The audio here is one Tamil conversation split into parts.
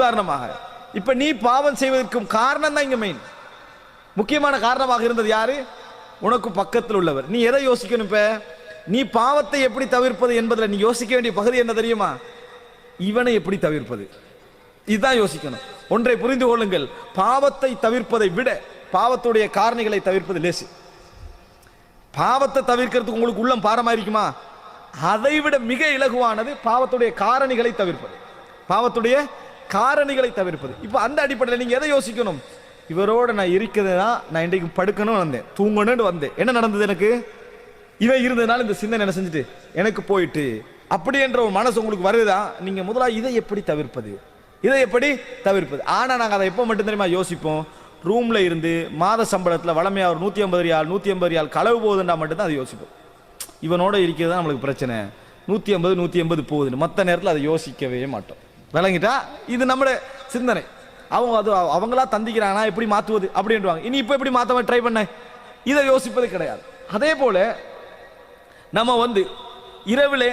உதாரணமாக இப்ப நீ பாவம் செய்வதற்கும் காரணம் தான் இங்க மெயின் முக்கியமான காரணமாக இருந்தது யாரு? உனக்கு பக்கத்தில் உள்ளவர். நீ எதை யோசிக்கணும்? இப்ப நீ பாவத்தை எப்படி தவிர்ப்பது என்பதில் நீ யோசிக்க வேண்டிய பகுதி என்ன தெரியுமா? இவனை எப்படி தவிர்ப்பது, இதுதான் யோசிக்கணும். ஒன்றை புரிந்து கொள்ளுங்கள், பாவத்தை தவிர்ப்பதை விட பாவத்துடைய காரணிகளை தவிர்ப்பது லேசி. பாவத்தை தவிர்க்கிறதுக்கு உங்களுக்கு உள்ளம் பாரமா இருக்குமா? அதை விட மிக இலகுவானது பாவத்துடைய காரணிகளை தவிர்ப்பது. பாவத்துடைய காரணிகளை தவிர்ப்பது. இப்ப அந்த அடிப்படையில் நீங்க எதை யோசிக்கணும்? இவரோட நான் இருக்கிறதா, நான் இன்றைக்கு படுக்கணும் வந்தேன், தூங்கணும்னு வந்தேன், என்ன நடந்தது? எனக்கு இவன் இருந்ததுனால இந்த சிந்தனை என்ன செஞ்சுட்டு எனக்கு போயிட்டு அப்படி என்ற ஒரு மனசு உங்களுக்கு வருதா? நீங்க முதலா இதை எப்படி தவிர்ப்பது, இதை எப்படி தவிர்ப்பது? ஆனா நாங்க அதை எப்போ மட்டும் தெரியுமா யோசிப்போம்? ரூம்ல இருந்து மாத சம்பளத்தில் வளமையா ஒரு 150 ரியால் 180 ரியால் களவு போகுதுன்னா மட்டும்தான் அதை யோசிப்போம். இவனோட இருக்கிறது தான் நம்மளுக்கு பிரச்சனை, 150 போகுதுன்னு மற்ற நேரத்தில் அதை யோசிக்கவே மாட்டோம். விளங்கிட்டா? இது நம்மளோட சிந்தனை. அவங்க அது அவங்களா தந்திக்கிறானா எப்படி மாற்றுவது அப்படின்றாங்க. இனி இப்போ எப்படி மாற்ற ட்ரை பண்ண, இதை யோசிப்பது கிடையாது. அதே போல நம்ம இரவில்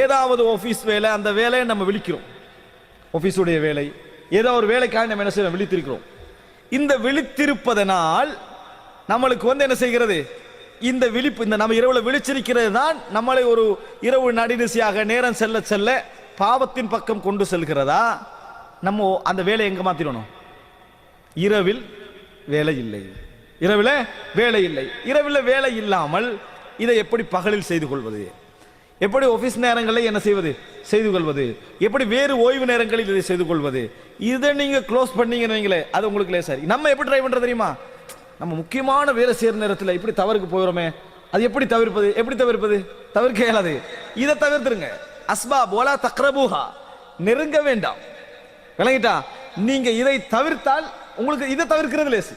ஏதாவது ஆஃபீஸ் வேலை, அந்த வேலையை நம்ம விழிக்கிறோம், ஆஃபீஸுடைய வேலை, ஏதோ ஒரு வேலைக்காக நம்ம என்ன செய்யறோம்? விழித்திருக்கிறோம். இந்த விழித்திருப்பதனால் நம்மளுக்கு என்ன செய்கிறது? இந்த விழிப்பு, இந்த நம்ம இரவுல விழிச்சிருக்கிறது தான் நம்மளை ஒரு இரவு நடுநிசையாக நேரம் செல்ல செல்ல பாவத்தின் பக்கம் கொண்டு செல்கிறதா? நம்ம அந்த வேலை எங்க மாத்திரணும்? இரவில் வேலை இல்லை, இரவில் வேலை இல்லை. இரவில் வேலை இல்லாமல் இதை எப்படி பகலில் செய்து கொள்வது? எப்படி ஆபீஸ் நேரங்களில் என்ன செய்வது? செய்து கொள்வது? எப்படி வேறு ஓய்வு நேரங்களில் இதை செய்து கொள்வது? இதை நீங்க க்ளோஸ் பண்ணீங்கன்னு அது உங்களுக்கு லேசா. நம்ம எப்படி ட்ரை பண்றது தெரியுமா? நம்ம முக்கியமான வேலை செய்யற நேரத்தில் இப்படி தவறுக்கு போயிடுறோமே, அது எப்படி தவிர்ப்பது? எப்படி தவிர்ப்பது? தவிர்க்க இயலாது. இதை தவிர்த்துருங்க. அஸ்பாப் வலா தக்ரபூஹா, நெருங்க வேண்டாம். விளங்கிட்டா? நீங்க இதை தவிர்த்தால் உங்களுக்கு இதை தவிர்க்கிறது லேசு.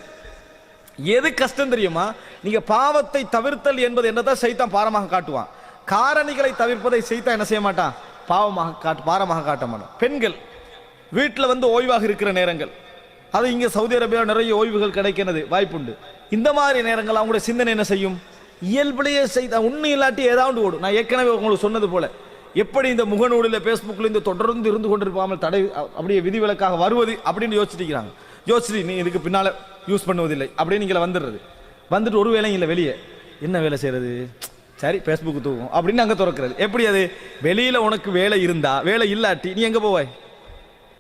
எது கஷ்டம் தெரியுமா? நீங்க பாவத்தை தவிர்த்தல் என்பது என்னதான் சைத்தான் பாரமாக காட்டுவான். காரணிகளை தவிர்ப்பதை சைத்தான் என்ன செய்ய மாட்டான்? பாரமாக காட்ட மாட்டான். பெண்கள் வீட்டில் ஓய்வாக இருக்கிற நேரங்கள், அது இங்க சவுதி அரேபியாவில் நிறைய ஓய்வுகள் கிடைக்கிறது வாய்ப்புண்டு. இந்த மாதிரி நேரங்கள் அவங்களுடைய சிந்தனை என்ன செய்யும்? இயல்பிலேயே சைத்தான் உண்மை இல்லாட்டி ஏதாவது ஓடும். நான் ஏற்கனவே உங்களுக்கு சொன்னது போல, எப்படி இந்த முகநூலில் பேஸ்புக்கில் இந்த தொடர்ந்து இருந்து கொண்டிருப்பாமல் தடை அப்படியே விதிவிலக்காக வருவது அப்படின்னு யோசிச்சுட்டு நீ இதுக்கு பின்னால யூஸ் பண்ணுவதில்லை அப்படின்னு நீங்கள வந்துட்டு ஒரு வேலையும் இல்லை. வெளியே என்ன வேலை செய்யறது? சரி பேஸ்புக் தூக்கும் அப்படின்னு அங்கே திறக்கிறது. எப்படி அது? வெளியில உனக்கு வேலை இருந்தா, வேலை இல்லாட்டி நீ எங்க போவாய்?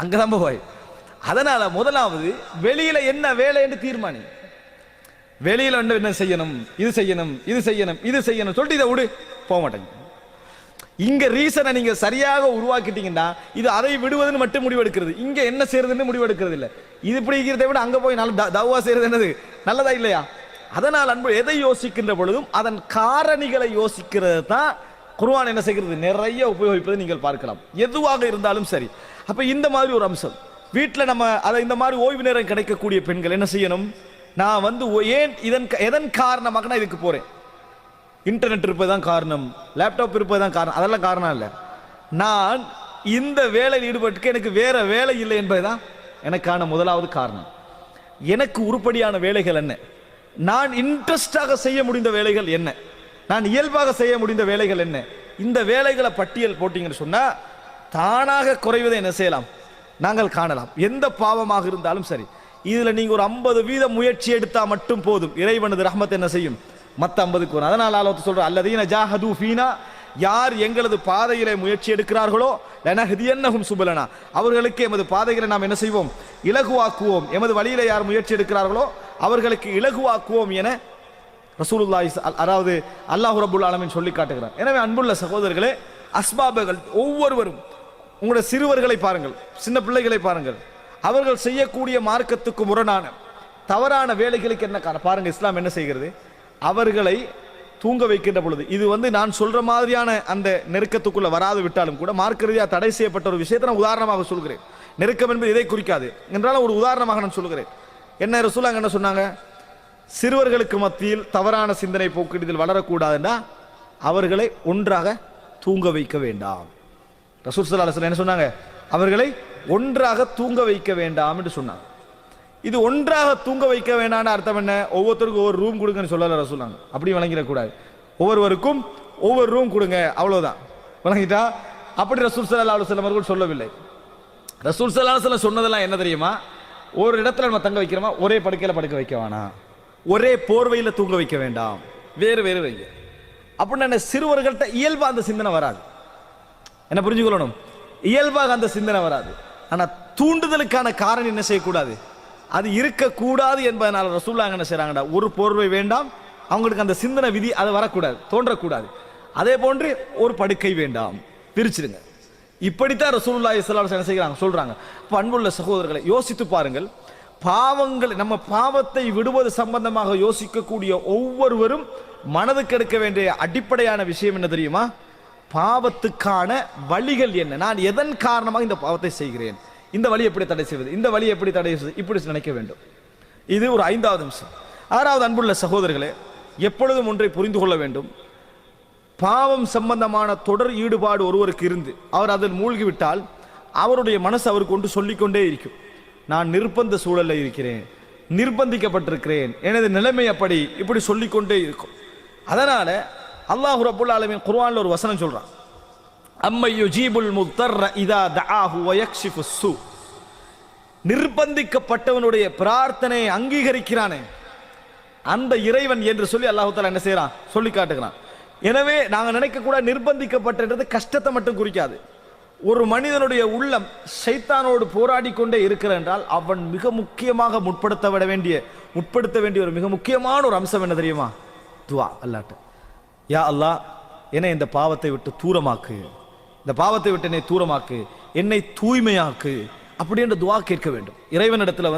அங்கதான் போவாய். அதனால முதலாவது வெளியில என்ன வேலை என்று தீர்மானி. வெளியில என்ன செய்யணும், இது செய்யணும், இது செய்யணும், இது செய்யணும் சொல்லிட்டு இதை விடு, போக மாட்டேங்க. இங்க ரீசனை நீங்க சரியாக உருவாக்கிட்டீங்கன்னா இது அதை விடுவதுன்னு மட்டும் முடிவெடுக்கிறது. இங்க என்ன செய்யறதுன்னு முடிவெடுக்கிறது இல்லை. இது இப்படி இருக்கிறதை விட அங்க போய் நல்ல தவா செய்யறது என்னது நல்லதா இல்லையா? அதனால் அன்பு எதை யோசிக்கின்ற பொழுதும் அதன் காரணிகளை யோசிக்கிறது தான் குர்ஆன் என்ன செய்கிறது? நிறைய உபயோகிப்பதை நீங்கள் பார்க்கலாம். எதுவாக இருந்தாலும் சரி. அப்ப இந்த மாதிரி ஒரு அம்சம் வீட்டில் நம்ம அதை இந்த மாதிரி ஓய்வு நேரம் கிடைக்கக்கூடிய பெண்கள் என்ன செய்யணும்? நான் ஏன் எதன் காரணமாக நான் இதுக்கு போறேன்? இன்டர்நெட் இருப்பதுதான் காரணம், லேப்டாப் இருப்பதுதான் காரணம், அதெல்லாம் காரணம் இல்லை. நான் இந்த வேலையில் ஈடுபட்டு எனக்கு வேற வேலை இல்லை என்பதுதான் எனக்கான முதலாவது காரணம். எனக்கு உருப்படியான வேலைகள் என்ன? நான் இன்ட்ரெஸ்டாக செய்ய முடிந்த வேலைகள் என்ன? நான் இயல்பாக செய்ய முடிந்த வேலைகள் என்ன? இந்த வேலைகளை பட்டியல் போட்டீங்கன்னு சொன்னா தானாக குறைவதை என்ன செய்யலாம்? நாங்கள் காணலாம். எந்த பாவமாக இருந்தாலும் சரி, இதுல நீங்க ஒரு 50% முயற்சி எடுத்தா மட்டும் போதும், இறைவனது ரஹ்மத் என்ன செய்யும்? மத்த 50க்கு வரும். அதனால அல்லாஹ் சொல்ற அல்லதீன ஜாஹது ஃபீனா, யார் எங்களது பாதையிலே முயற்சி எடுக்கிறார்களோ லனஹ்தியன்னஹும் சுபலனா, அவர்களுக்கு எமது பாதைகளை நாம் என்ன செய்வோம்? இலகுவாக்குவோம். எமது வழியிலே யார் முயற்சி எடுக்கிறார்களோ அவர்களுக்கு இலகுவாக்குவோம் என ரசூலுல்லாஹி அதாவது அல்லாஹ் ரப்பல் ஆலமீன் சொல்லி காட்டுகிறார். எனவே அன்புள்ள சகோதரர்களே, அஸ்பாபுகள் ஒவ்வொருவரும், உங்களுடைய சிறுவர்களை பாருங்கள், சின்ன பிள்ளைகளை பாருங்கள், அவர்கள் செய்யக்கூடிய மார்க்கத்துக்கு முரணான தவறான வேலைகளுக்கு என்ன காரணம் பாருங்க. இஸ்லாம் என்ன செய்கிறது? அவர்களை தூங்க வைக்கின்ற பொழுது இது நான் சொல்ற மாதிரியான அந்த நெருக்கத்துக்குள்ள வராது விட்டாலும் கூட மார்க்க ரீதியாக தடை செய்யப்பட்ட ஒரு விஷயத்தை நான் உதாரணமாக சொல்கிறேன். நெருக்கம் என்பது இதை குறிக்காது என்றாலும் ஒரு உதாரணமாக நான் சொல்கிறேன். என்ன ரசூலுல்லாஹ் என்ன சொன்னாங்க? சிறுவர்களுக்கு மத்தியில் தவறான சிந்தனை போக்கிடுதல் வளரக்கூடாதுன்னா அவர்களை ஒன்றாக தூங்க வைக்க வேண்டாம். ரசூல் ஸல்லல்லாஹு அலைஹி வஸல்லம் என்ன சொன்னாங்க? அவர்களை ஒன்றாக தூங்க வைக்க வேண்டாம் என்று சொன்னாங்க. இது ஒன்றாக தூங்க வைக்க வேண்டாம்னு அர்த்தம் என்ன? ஒவ்வொருத்தருக்கும் ஒவ்வொரு ரூம் கொடுங்கன்னு சொல்லல ரசூலுல்லாஹ். அப்படி வழங்கிடக்கூடாது. ஒவ்வொருவருக்கும் ஒவ்வொரு ரூம் கொடுங்க, அவ்வளவுதான். வழங்கிட்டா அப்படி ரசூல் ஸல்லல்லாஹு அலைஹி வஸல்லம் அவர்கள் சொல்லவில்லை. ரசூல் ஸல்லல்லாஹு அலைஹி வஸல்லம் சொன்னதெல்லாம் என்ன தெரியுமா? ஒரு இடத்துல நம்ம தங்க வைக்கிறோமா, ஒரே படுக்கையில் படுக்க வைக்க வேணாம், ஒரே போர்வையில் தூங்க வைக்க வேண்டாம், வேறு வேறு வைங்க அப்படின்னு. சிறுவர்கள்ட்ட இயல்பா அந்த சிந்தனை வராது. என்ன புரிஞ்சுக்கொள்ளணும்? இயல்பாக அந்த சிந்தனை வராது. ஆனா தூண்டுதலுக்கான காரணம் என்ன செய்யக்கூடாது, அது இருக்கக்கூடாது என்பதனால ரசூலுல்லாஹ் என்ன செய்றாங்கடா, ஒரு போர்வை வேண்டாம், அவங்களுக்கு அந்த சிந்தனை விதி அது வரக்கூடாது, தோன்றக்கூடாது. அதே போன்று ஒரு படுக்கை வேண்டாம், பிரிச்சிருங்க. இப்படித்தான் ரசூலுல்லாஹி ஸல்லல்லாஹு அலைஹி வஸல்லம் சொல்றாங்க. அன்புள்ள சகோதரர்களை, யோசித்து பாருங்கள். பாவங்கள், நம்ம பாவத்தை விடுவது சம்பந்தமாக யோசிக்கக்கூடிய ஒவ்வொருவரும் மனதுக்கு எடுக்க வேண்டிய அடிப்படையான விஷயம் என்ன தெரியுமா? பாவத்துக்கான வழிகள் என்ன, நான் எதன் காரணமாக இந்த பாவத்தை செய்கிறேன், இந்த வழி எப்படி தடை செய்வது, இந்த வழி எப்படி தடை செய்வது, இப்படி நினைக்க வேண்டும். இது ஒரு 5வது அம்சம். 6வது, அன்புள்ள சகோதரர்களே, எப்பொழுதும் ஒன்றை புரிந்து கொள்ள வேண்டும். பாவம் சம்பந்தமான தொடர் ஈடுபாடு ஒருவருக்கு இருந்து அவர் அதில் மூழ்கிவிட்டால் அவருடைய மனசு அவருக்கு ஒன்று சொல்லிக்கொண்டே இருக்கும். நான் நிர்பந்த சூழலில் இருக்கிறேன், நிர்பந்திக்கப்பட்டிருக்கிறேன், எனது நிலைமை அப்படி, இப்படி சொல்லிக்கொண்டே இருக்கும். அதனால அல்லாஹ் ரப்பல் ஆலமீன் குர்ஆன்ல ஒரு வசனம் சொல்றான், அம்மை யுஜீபுல் முத்தர்ர இதா தஆஹு வ யக்ஷிஃபுஸ் ஸூ. நிர்பந்திக்கப்பட்டவனுடைய பிரார்த்தனையை அங்கீகரிக்கிறானே அந்த இறைவன் என்று சொல்லி அல்லாஹ் தஆலா என்ன செய்றான், சொல்லி காட்டுகிறான். எனவே நாங்க நினைக்க கூட நிர்பந்திக்கப்பட்டது கஷ்டத்தை மட்டும் குறிக்காது. ஒரு மனிதனுடைய உள்ளம் ஷைத்தானோடு போராடி கொண்டே இருக்கிற என்றால் அவன் மிக முக்கியமாக முற்படுத்த வேண்டிய ஒரு மிக முக்கியமான ஒரு அம்சம் என்ன தெரியுமா? துஆ. அல்லாஹ்ட்ட, யா அல்லாஹ் என்னை இந்த பாவத்தை விட்டு தூரமாக்கு, இந்த பாவத்தை விட்டு என்னை தூரமாக்கு, என்னை தூய்மையாக்கு அப்படின்ற துஆ கேட்க வேண்டும். இறைவனிடத்துல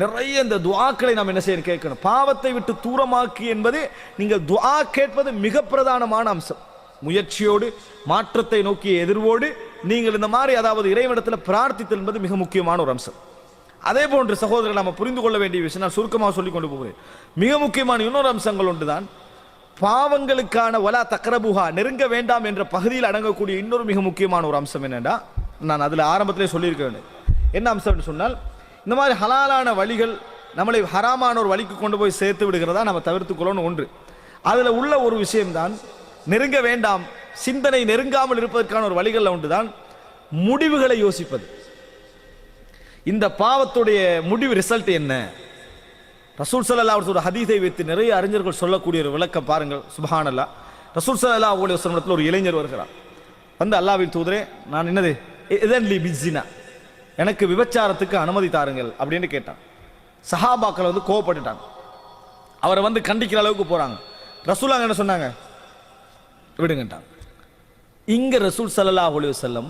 நிறைய இந்த துஆக்களை நாம் என்ன செய்யணும், கேட்கணும். பாவத்தை விட்டு தூரமாக்கு என்பது நீங்கள் துஆ கேட்பது மிக பிரதானமான அம்சம். முயற்சியோடு, மாற்றத்தை நோக்கிய எதிர்வோடு நீங்கள் இந்த மாதிரி அதாவது இறைவனிடத்துல பிரார்த்தித்தல் என்பது மிக முக்கியமான ஒரு அம்சம். அதே போன்று சகோதரர்கள், நம்ம புரிந்து கொள்ள வேண்டிய விஷயம் நான் சுருக்கமாக சொல்லிக் கொண்டு போகிறேன். மிக முக்கியமான இன்னொரு அம்சங்கள் ஒன்றுதான் பாவங்களுக்கான வலா தக்ரபுஹா, நெருங்க வேண்டாம் என்ற பகுதியில் அடங்கக்கூடிய இன்னொரு மிக முக்கியமான ஒரு அம்சம் என்னன்னா, நான் அதில் ஆரம்பத்திலே சொல்லியிருக்க வேண்டும். என்ன அம்சம்னு சொன்னால், இந்த மாதிரி ஹலாலான வழிகள் நம்மளை ஹராமான ஒரு வழிக்கு கொண்டு போய் சேர்த்து விடுகிறதா நம்ம தவிர்த்து கொள்ளணும் ஒன்று. அதில் உள்ள ஒரு விஷயம்தான் நெருங்க வேண்டாம், சிந்தனை நெருங்காமல் இருப்பதற்கான ஒரு வழிகளில் ஒன்றுதான் முடிவுகளை யோசிப்பது. இந்த பாவத்துடைய முடிவு ரிசல்ட் என்ன? ரசூல் ஸல்லல்லாஹு அலைஹி வஸல்லம் ஹதீஸை வைத்து நிறைய அறிஞர்கள் சொல்லக்கூடிய ஒரு விளக்கம் பாருங்கள். சுப்ஹானல்லாஹ். ரசூல் ஸல்லல்லாஹு அலைஹி வஸல்லம் ஒரு இளைஞர் வருகிறார். அல்லாஹ்வின் தூதரே, நான் என்னது இதன் லி பிஸ்ஸினா, எனக்கு விபச்சாரத்துக்கு அனுமதி தாருங்கள் அப்படின்னு கேட்டான். சஹாபாக்கள் கோவப்பட்டுட்டாங்க, அவரை கண்டிக்கிற அளவுக்கு போறாங்க. ரசூலுல்லாஹ் என்ன சொன்னாங்க, விடுங்கட்டாங்க. இங்க ரசூல் ஸல்லல்லாஹு அலைஹி வஸல்லம்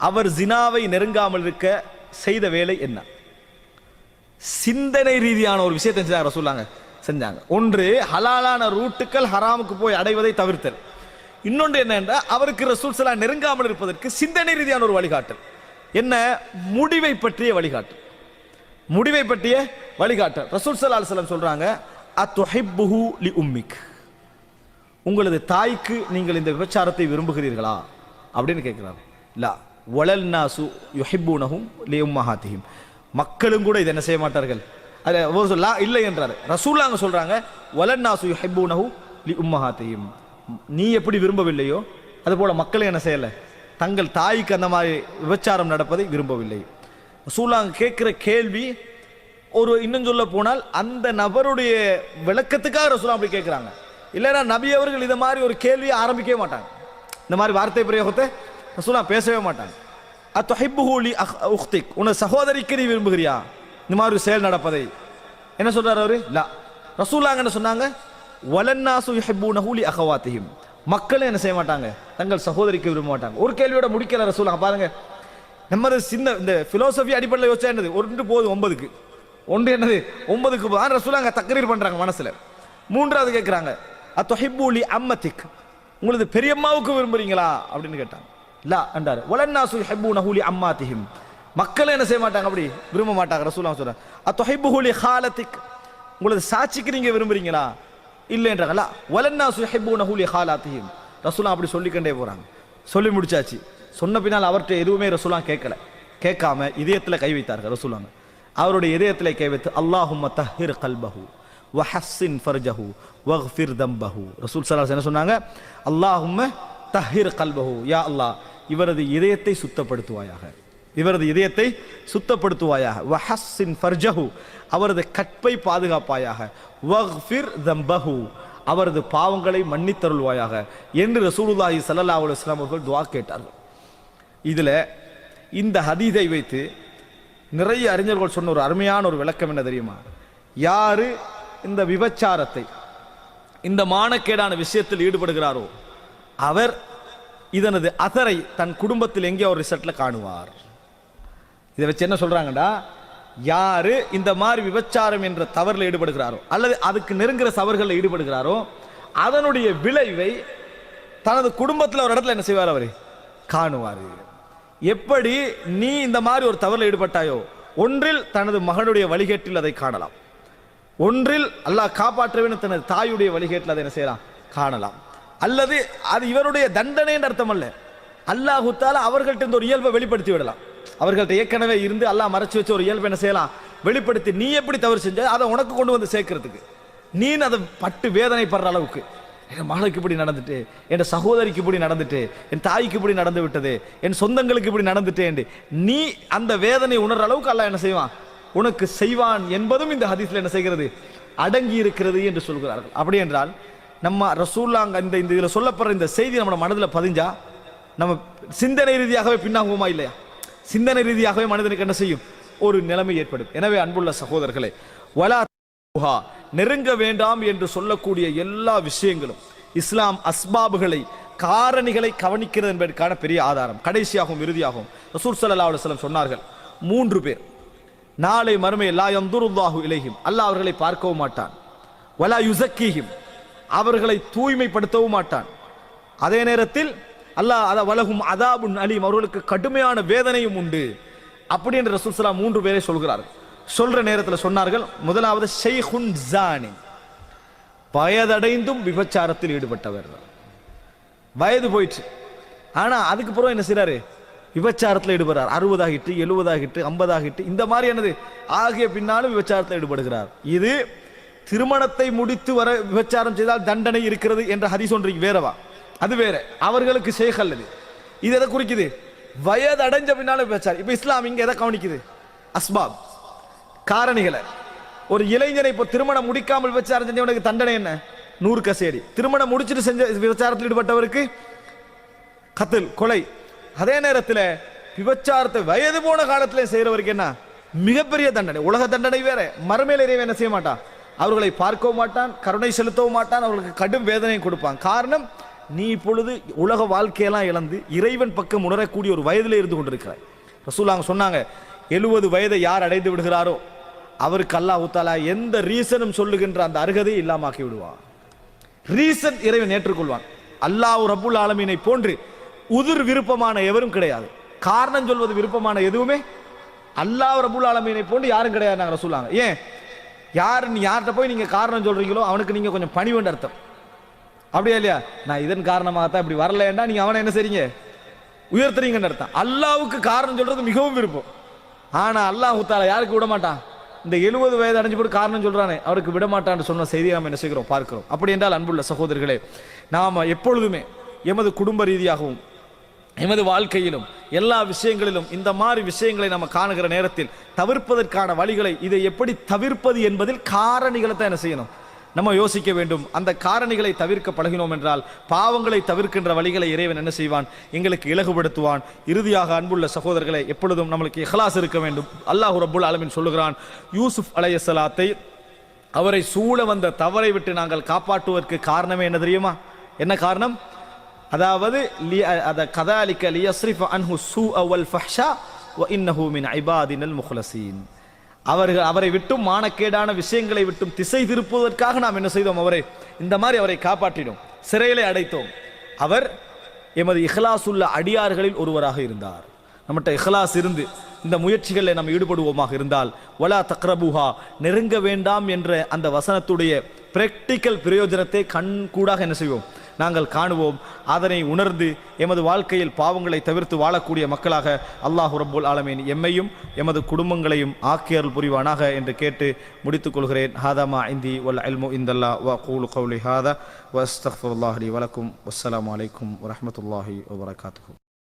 அவர் ஜினாவை நெருங்காமல் இருக்க செய்த வேலை என்ன? சிந்தனை ரீதியான ஒரு விஷயத்தை செஞ்சாங்க. ரசூலுல்லாஹ் செஞ்சாங்க. ஒன்று, ஹலாலான ரூட்டுக்கள் ஹராமுக்கு போய் அடைவதை தவிர்த்தல். இன்னொன்று என்னென்றா, அவருக்கு ரசூல் ஸல்லல்லாஹு நெருங்காமல் இருப்பதற்கு சிந்தனை ரீதியான ஒரு வழிகாட்டல். என்ன? முடிவை பற்றிய வழிகாட்டல். முடிவை பற்றிய வழிகாட்டல். ரசூல் ஸல்லல்லாஹு அலைஹி வஸல்லம் சொல்றாங்க, அத்துஹிப்புஹு லி உம்மிக், உங்களது தாய்க்கு நீங்கள் இந்த விபச்சாரத்தை விரும்புகிறீர்களா அப்படின்னு கேட்கிறார். லா வலல் நாசு யுஹிப்புனஹும் லி உம்மஹாத்திஹிம், மக்களும் கூட இதை என்ன செய்ய மாட்டார்கள், அது லா இல்லை என்றார். ரசூலுல்லாஹ் சொல்றாங்க, வலன் நாசு யுஹிப்புனஹு லி உம்மஹாத்திஹிம், நீ எப்படி விரும்பவில்லையோ அதுபோல மக்களே என்ன செய்யலை, தங்கள் தாய்க்கு அந்த மாதிரி விபச்சாரம் நடப்பதை விரும்பவில்லை. ரசூலுல்லாஹ் கேட்கிற கேள்வி ஒரு, இன்னும் சொல்ல போனால் அந்த நபருடைய விளக்கத்துக்காக ரசூலுல்லாஹ் அப்படி கேட்கிறாங்க. இல்லைன்னா நபி அவர்கள் இதை மாதிரி ஒரு கேள்வியை ஆரம்பிக்கவே மாட்டாங்க, இந்த மாதிரி வார்த்தை பிரயோகத்தை ரசூலுல்லாஹ் பேசவே மாட்டாங்க. அத்துஹிப்புஹு லி உக்திக், உனது சகோதரிக்கு நீ விரும்புகிறியா இந்த மாதிரி செயல் நடப்பதை? என்ன சொல்றாரு அவரு? லா. ரசூலுல்லாஹ் என்ன சொன்னாங்க, வலன்னாசு யுஹிப்புனஹு லி அகவாத்திஹிம், மக்களும் என்ன செய்ய மாட்டாங்க, தங்கள் சகோதரிக்கு விரும்ப மாட்டாங்க. ஒரு கேள்வியோட முடிக்கல ரசூலுல்லாஹ். பாருங்க, நம்ம சின்ன இந்த பிலோசபி அடிப்படையில் யோசிச்சா என்னது, ஒன்று போகுது 9க்கு, ஒன்று என்னது 9க்கு போது ரசூலுல்லாஹ் தக்ரீர் பண்றாங்க மனசுல. 3வது கேட்கிறாங்க, அத்துஹிப்பு லி அம்மத்திக், உங்களது பெரியம்மாவுக்கு விரும்புறீங்களா அப்படின்னு கேட்டாங்க. லா என்றார். வலன்னாசு யுஹிப்புனஹு லி அம்மாத்திஹிம், மக்களும் என்ன செய்ய மாட்டாங்க, அப்படி விரும்ப மாட்டாங்க. ரசூலுல்லாஹ் சொல்றாங்க, அத்துஹிப்புஹு லி ஹாலத்திக், உங்களது சாட்சிக்கு நீங்க விரும்புறீங்களா? இல்லைன்றாங்களா. வலன்னாசு யுஹிப்புனஹு லி ஹாலாத்திஹிம், ரசூலுல்லாஹ் அப்படி சொல்லிக்கொண்டே போறாங்க. சொல்லி முடிச்சாச்சு. சொன்ன பின்னால் அவர்கிட்ட எதுவுமே ரசூலுல்லாஹ் கேட்காம இதயத்தில் கை வைத்தார்கள். ரசூலுல்லாஹ் அவருடைய இதயத்தில் கை வைத்து, அல்லாஹும்ம தஹ்ஹிர் கல்பஹு வஹஸ்ஸின் ஃபர்ஜஹு வக்ஃபிர் தம்பஹு, ரசூல் ஸல்லல்லாஹு அலைஹி வஸல்லம் என்ன சொன்னாங்க, அல்லாஹும்ம தஹ்ஹிர் கல்பஹு, யா அல்லாஹ் இவரது இதயத்தை சுத்தப்படுத்துவாயாக, இவரது இதயத்தை சுத்தப்படுத்துவாயாக. வஹஸ்ஸின் ஃபர்ஜஹு, அவரது கற்பை பாதுகாப்பாயாக. வக்ஃபிர் தம்பஹு, அவரது பாவங்களை மன்னித்தருள்வாயாக என்று ரசூலுல்லாஹி ஸல்லல்லாஹு அலைஹி வஸல்லம் அவர்கள் துஆ கேட்டார்கள். இதில் இந்த ஹதீஸை வைத்து நிறைய அறிஞர்கள் சொன்ன ஒரு அருமையான ஒரு விளக்கம் என்ன தெரியுமா? யாரு இந்த விபச்சாரத்தை, இந்த மானக்கேடான விஷயத்தில் ஈடுபடுகிறாரோ அவர் இதனது அசரை தன் குடும்பத்தில் எங்கே ஒரு ரிசல்ட்ல காணுவார். இதை வச்சு என்ன சொல்றாங்கடா, யாரு இந்த மாதிரி விபச்சாரம் என்ற தவறில் ஈடுபடுகிறாரோ அல்லது அதுக்கு நெருங்குற தவறுகளில் ஈடுபடுகிறாரோ அதனுடைய விளைவை தனது குடும்பத்தில் ஒரு இடத்துல என்ன செய்வார், அவர் காணுவார். எப்படி நீ இந்த மாதிரி ஒரு தவறில் ஈடுபட்டாயோ, ஒன்றில் தனது மகனுடைய வழிகேட்டில் அதை காணலாம், ஒன்றில் அல்லாஹ் காப்பாற்றவேன்னு தனது தாயுடைய வழிகேட்டில் அதை என்ன செய்யலாம், காணலாம். அல்லது அது இவருடைய தண்டனை என்ற அர்த்தம் அல்ல, அல்லாஹு தஆலா அவர்கள்ட்ட இந்த ஒரு இயல்பை வெளிப்படுத்தி விடலாம். அவர்கள்ட்ட ஏற்கனவே இருந்து அல்லாஹ் மறைச்சு வச்ச ஒரு இயல்பை என்ன செய்யலாம், வெளிப்படுத்தி நீ எப்படி தவறு செஞ்ச அதை உனக்கு கொண்டு வந்து சேர்க்கறதுக்கு, நீ அதை பட்டு வேதனைப்படுற அளவுக்கு என் மகளுக்கு இப்படி நடந்துட்டு, என் சகோதரிக்கு இப்படி நடந்துட்டு, என் தாய்க்கு இப்படி நடந்து விட்டது, என் சொந்தங்களுக்கு இப்படி நடந்துட்டேன், நீ அந்த வேதனை உணர்ற அளவுக்கு அல்லாஹ் என்ன செய்வான், உனக்கு செய்வான் என்பதும் இந்த ஹதீஸ்ல என்ன செய்கிறது, அடங்கி இருக்கிறது என்று சொல்கிறார்கள். அப்படி என்றால் நம்ம ரசூலுல்லாஹ் இந்த இதில் சொல்லப்படுற இந்த செய்தி நம்ம மனதில் பதிஞ்சா நம்ம சிந்தனை ரீதியாகவே பின்னாகுமா இல்லையா? சிந்தனை ரீதியாகவே மனிதனுக்கு என்ன செய்யும், ஒரு நிலைமை ஏற்படும். எனவே அன்புள்ள சகோதரர்களே, வலா நெருங்க வேண்டாம் என்று சொல்லக்கூடிய எல்லா விஷயங்களும் இஸ்லாம் அஸ்பாபுகளை, காரணிகளை கவனிக்கிறது என்பதற்கான பெரிய ஆதாரம். கடைசியாகவும் இறுதியாகவும் ரசூல் ஸல்லல்லாஹு அலைஹி வஸல்லம் சொன்னார்கள், 3 பேர் நாளை மறுமை லா யன்துருல்லாஹு இலைஹிம், அல்லாஹ் அவர்களை பார்க்கவும் மாட்டான், வலா யுஸக்கீஹிம், அவர்களை தூய்மைப்படுத்தவும் மாட்டான், அதே நேரத்தில் அல்லாஹ் வலஹும் அதாபுன் அலீம், அவர்களுக்கு கடுமையான வேதனையும் உண்டு. அப்படி என்று ரசூல் ஸல்லல்லாஹு 3 பேரை சொல்கிறார்கள். சொல்ற நேரத்தில் சொன்னார்கள், முதலாவது ஷைஹுன் ஜானி, வயதடைந்தும் விபச்சாரத்தில் ஈடுபட்டவர், வயது போயிடுச்சு ஆனா அதுக்கு பிறகு என்ன செய்றாரு, விபச்சாரத்தில் ஈடுபடுறார். 60 ஆகிட்டு 70 ஆகிட்டு 50 ஆகிட்டு இந்த மாதிரி என்னது ஆகிய பின்னாலும் விபச்சாரத்தில் ஈடுபடுகிறார். இது திருமணத்தை முடித்து வர விபச்சாரம் செய்தால் தண்டனை இருக்கிறது என்ற ஹதீஸ் ஒன்று வேறவா, அது வேற. அவர்களுக்கு ஷேக் அல்லது இது எதை குறிக்குது, வயது அடைஞ்ச பின்னாலும் விபச்சாரம். இப்ப இஸ்லாம் இங்க எதை கவனிக்குது, அஸ்பாப், காரணிகளை. ஒரு இளைஞனை இப்போ திருமணம் முடிக்காமல் விபச்சாரம் செஞ்சவனுக்கு தண்டனை என்ன, 100 கசேடி. திருமணம் முடிச்சுட்டு செஞ்ச விபச்சாரத்தில் ஈடுபட்டவருக்கு கத்தல், கொலை. அதே நேரத்தில் விபச்சாரத்தை வயது போன காலத்தில் செய்யறவருக்கு என்ன, மிகப்பெரிய தண்டனை. உலக தண்டனை வேற, மறுமையில இறைவன் என்ன செய்ய மாட்டான், அவர்களை பார்க்கவும் மாட்டான், கருணை செலுத்தவும் மாட்டான், அவர்களுக்கு கடும் வேதனை கொடுப்பான். காரணம், நீ இப்பொழுது உலக வாழ்க்கையெல்லாம் இழந்து இறைவன் பக்கம் உணரக்கூடிய ஒரு வயதில் இருந்து கொண்டிருக்கிறாய். ரசூலுல்லாஹ் சொன்னாங்க, 70 வயதை யார் அடைந்து விடுகிறாரோ அவருக்கு அல்லாஹ் தஆலா எந்த ரீசனும் சொல்லுகின்ற அந்த அருகதையை இல்லாமாக்கி விடுவான். ரீசன் இறைவன் ஏற்றுக்கொள்வான். அல்லாஹ் ரப்புல் ஆலமீனை போன்று உதிர் விருப்பமான எவரும் கிடையாது. காரணம் சொல்வது விருப்பமான எதுவுமே அல்லாஹ் ரப்புல் ஆலமீனை போன்று யாரும் கிடையாது. நாங்கள் ரசூலுல்லாஹ் ஏன் நீ யார்கிட்ட போய் நீங்க காரணம் சொல்றீங்களோ அவனுக்கு நீங்க கொஞ்சம் பணிவுன்னு அர்த்தம். அப்படியா இல்லையா? நான் இதன் காரணமாகத்தான் இப்படி வரலன்னா நீங்க அவனை என்ன செய்றீங்க, உயர்த்துறீங்கன்னு அர்த்தம். அல்லாஹ்வுக்கு காரணம் சொல்றது மிகவும் விருப்பம். ஆனா அல்லாஹ் தஆலா யாருக்கு விட மாட்டான், இந்த 70 வயது அடைஞ்சு போட்டு காரணம் சொல்றானே அவருக்கு விட மாட்டான்னு சொன்ன செய்தியை நாம் என்ன செய்கிறோம், பார்க்கிறோம். அப்படி என்றால் அன்புள்ள சகோதரர்களே, நாம் எப்பொழுதுமே எமது குடும்ப ரீதியாகவும் எமது வாழ்க்கையிலும் எல்லா விஷயங்களிலும் இந்த மாதிரி விஷயங்களை நம்ம காணுகிற நேரத்தில் தவிர்ப்பதற்கான வழிகளை, இதை எப்படி தவிர்ப்பது என்பதில் காரணிகளை தான் என்ன செய்யணும், நம்ம யோசிக்க வேண்டும். அந்த காரணிகளை தவிர்க்க பழகினோம் என்றால் பாவங்களை தவிர்க்கின்ற வழிகளை இறைவன் என்ன செய்வான், எங்களுக்கு இலகுபடுத்துவான். இறுதியாக அன்புள்ள சகோதரர்களை, எப்பொழுதும் நம்மளுக்கு இஹ்லாஸ் இருக்க வேண்டும். அல்லாஹ் ரப்புல் ஆலமீன் சொல்லுகிறான், யூசுப் அலைஹிஸ்ஸலாத்தை அவரை சூழ வந்த தவறை விட்டு நாங்கள் காப்பாற்றுவதற்கு காரணமே என்ன தெரியுமா, என்ன காரணம், அதாவது கதாலிக லியஸ்ரிஃப அன்ஹு ஸூஅ வல் ஃபஹ்ஷா வ இன்னஹு மின் இபாதினல் முக்லஸீன். அவரை விட்டும் மானக்கேடான விஷயங்களை விட்டும் திசை திருப்புவதற்காக நாம் என்ன செய்தோம், இந்த மாதிரி அவரை காப்பாற்றினோம், சிறையிலே அடைத்தோம். அவர் எமது இஹ்லாஸ் உள்ள அடியார்களில் ஒருவராக இருந்தார். நம்மகிட்ட இஹ்லாஸ் இருந்து இந்த முயற்சிகளில் நாம் ஈடுபடுவோமாக இருந்தால், வலா தக்ரபுஹா, நெருங்க வேண்டாம் என்ற அந்த வசனத்துடைய பிராக்டிக்கல் பிரயோஜனத்தை கண்கூடாக என்ன செய்வோம், நாங்கள் காணுவோம். அதனை உணர்ந்து எமது வாழ்க்கையில் பாவங்களை தவிர்த்து வாழக்கூடிய மக்களாக அல்லாஹ் ரப்புல் ஆலமீன் எம்மையும் எமது குடும்பங்களையும் ஆக்கியருள் புரிவானாக என்று கேட்டு முடித்துக் கொள்கிறேன். ஹாதா இந்தி வல் இல்மு இந்தல்லாஹ் வ கூலு கௌலி ஹாதா வ அஸ்தக்ஃபிருல்லாஹ் லி வ லக்கும். வஸ்ஸலாமு அலைக்கும் வ ரஹ்மத்துல்லாஹி வ பரகாத்துஹு.